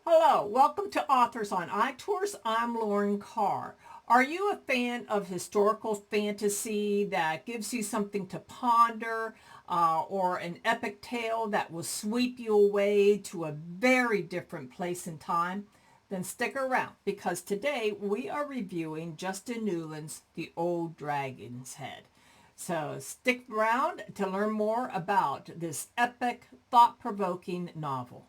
Hello, welcome to Authors on iTours. I'm Lauren Carr. Are you a fan of historical fantasy that gives you something to ponder, or an epic tale that will sweep you away to a very different place and time? Then stick around because today we are reviewing Justin Newland's The Old Dragon's Head. So stick around to learn more about this epic, thought-provoking novel.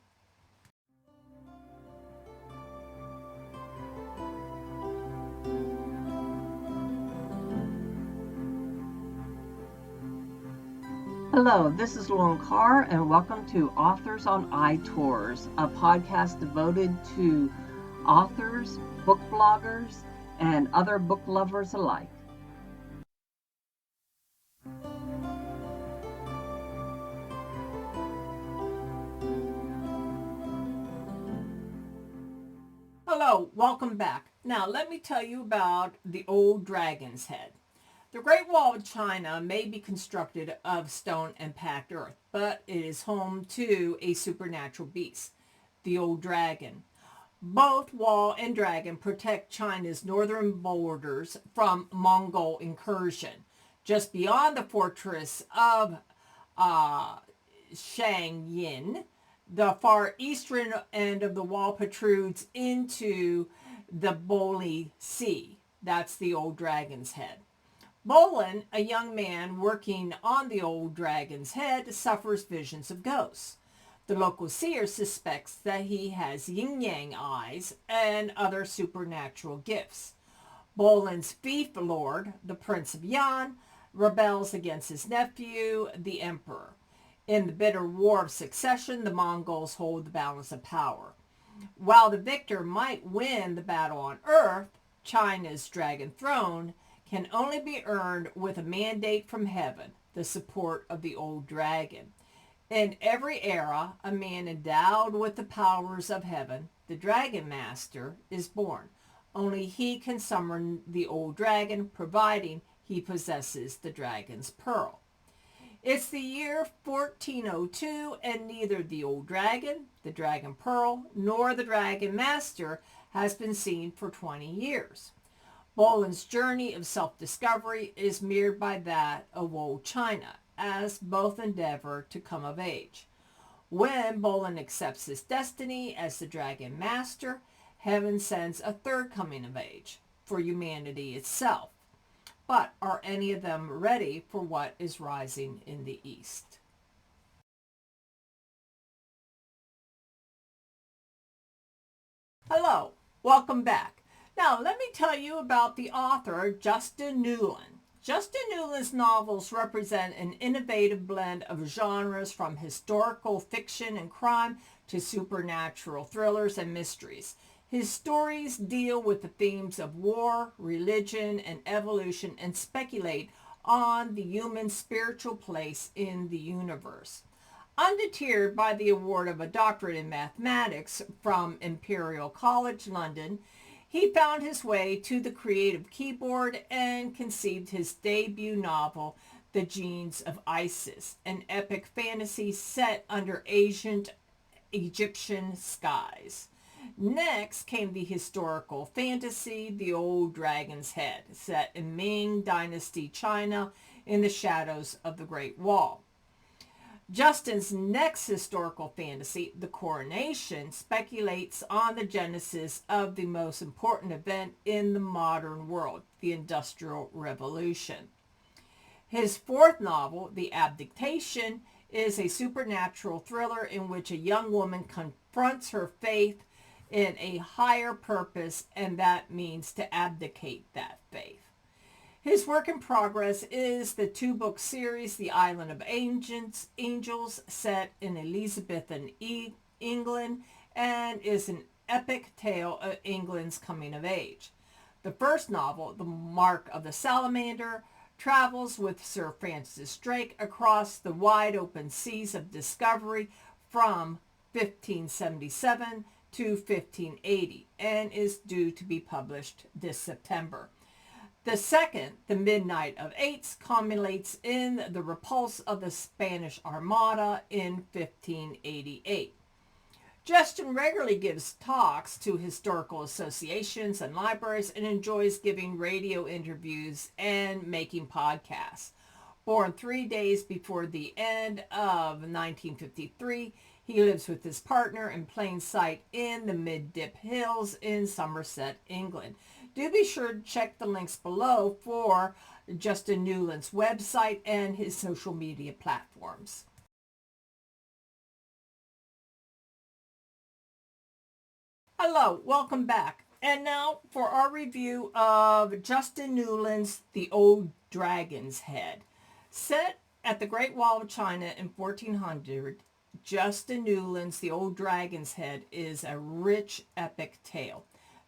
Hello, this is Lauren Carr, and welcome to Authors on iTours, a podcast devoted to authors, book bloggers, and other book lovers alike. Hello, welcome back. Now let me tell you about the Old Dragon's Head. The Great Wall of China may be constructed of stone and packed earth, but it is home to a supernatural beast, the Old Dragon. Both wall and dragon protect China's northern borders from Mongol incursion. Just beyond the fortress of Shanhaiguan, the far eastern end of the wall protrudes into the Bohai Sea. That's the Old Dragon's Head. Bolin, a young man working on the Old Dragon's Head, suffers visions of ghosts. The local seer suspects that he has yin-yang eyes and other supernatural gifts. Bolin's fief lord, the Prince of Yan, rebels against his nephew, the Emperor. In the bitter war of succession, the Mongols hold the balance of power. While the victor might win the battle on Earth, China's dragon throne can only be earned with a mandate from heaven, the support of the old dragon. In every era, a man endowed with the powers of heaven, the Dragon Master, is born. Only he can summon the old dragon, providing he possesses the dragon's pearl. It's the year 1402, and neither the old dragon, the dragon pearl, nor the dragon master has been seen for 20 years. Bolin's journey of self-discovery is mirrored by that of old China, as both endeavor to come of age. When Bolin accepts his destiny as the dragon master, heaven sends a third coming of age for humanity itself. But are any of them ready for what is rising in the east? Hello, welcome back. Now let me tell you about the author Justin Newland. Justin Newland's novels represent an innovative blend of genres from historical fiction and crime to supernatural thrillers and mysteries. His stories deal with the themes of war, religion, and evolution and speculate on the human spiritual place in the universe. Undeterred by the award of a doctorate in mathematics from Imperial College London, he found his way to the creative keyboard and conceived his debut novel, The Genes of Isis, an epic fantasy set under ancient Egyptian skies. Next came the historical fantasy, The Old Dragon's Head, set in Ming Dynasty China in the shadows of the Great Wall. Justin's next historical fantasy, The Coronation, speculates on the genesis of the most important event in the modern world, the Industrial Revolution. His fourth novel, The Abdication, is a supernatural thriller in which a young woman confronts her faith in a higher purpose, and that means to abdicate that faith. His work in progress is the two-book series, The Island of Angels, set in Elizabethan England, and is an epic tale of England's coming of age. The first novel, The Mark of the Salamander, travels with Sir Francis Drake across the wide open seas of discovery from 1577 to 1580 and is due to be published this September. The second, The Midnight of Eights, culminates in the repulse of the Spanish Armada in 1588. Justin regularly gives talks to historical associations and libraries and enjoys giving radio interviews and making podcasts. Born 3 days before the end of 1953, he lives with his partner in plain sight in the Mid-Dip Hills in Somerset, England. Do be sure to check the links below for Justin Newland's website and his social media platforms. Hello, welcome back. And now for our review of Justin Newland's The Old Dragon's Head. Set at the Great Wall of China in 1400, Justin Newland's The Old Dragon's Head is a rich epic tale.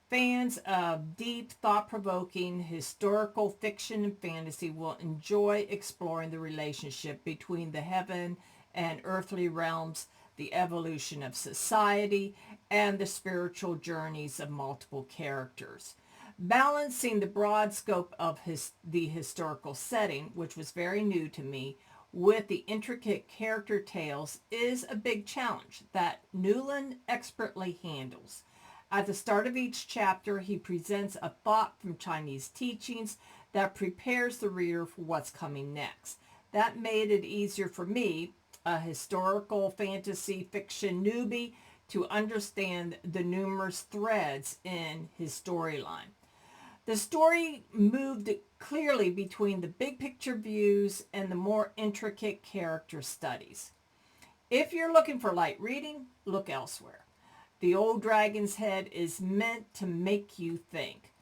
Fans of deep, thought-provoking historical fiction and fantasy will enjoy exploring the relationship between the heaven and earthly realms, the evolution of society, and the spiritual journeys of multiple characters. Balancing the broad scope of the historical setting, which was very new to me, with the intricate character tales is a big challenge that Newland expertly handles. At the start of each chapter, he presents a thought from Chinese teachings that prepares the reader for what's coming next. That made it easier for me, a historical fantasy fiction newbie, to understand the numerous threads in his storyline. The story moved clearly between the big picture views and the more intricate character studies. If you're looking for light reading, look elsewhere. The Old Dragon's Head is meant to make you think.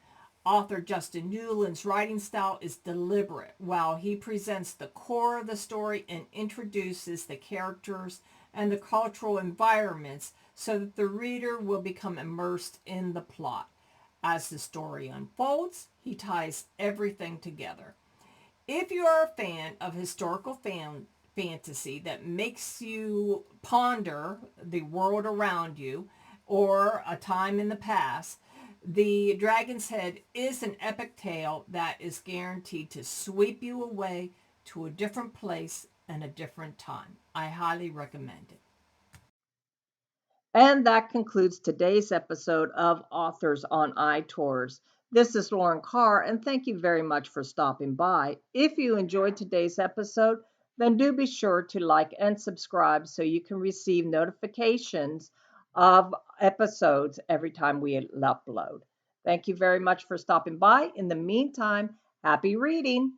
Author Justin Newland's writing style is deliberate while he presents the core of the story and introduces the characters and the cultural environments so that the reader will become immersed in the plot. As the story unfolds, he ties everything together. If you are a fan of historical fantasy that makes you ponder the world around you or a time in the past, The Dragon's Head is an epic tale that is guaranteed to sweep you away to a different place and a different time. I highly recommend it. And that concludes today's episode of Authors on iTours. This is Lauren Carr, and thank you very much for stopping by. If you enjoyed today's episode, then do be sure to like and subscribe so you can receive notifications of episodes every time we upload. Thank you very much for stopping by. In the meantime, happy reading.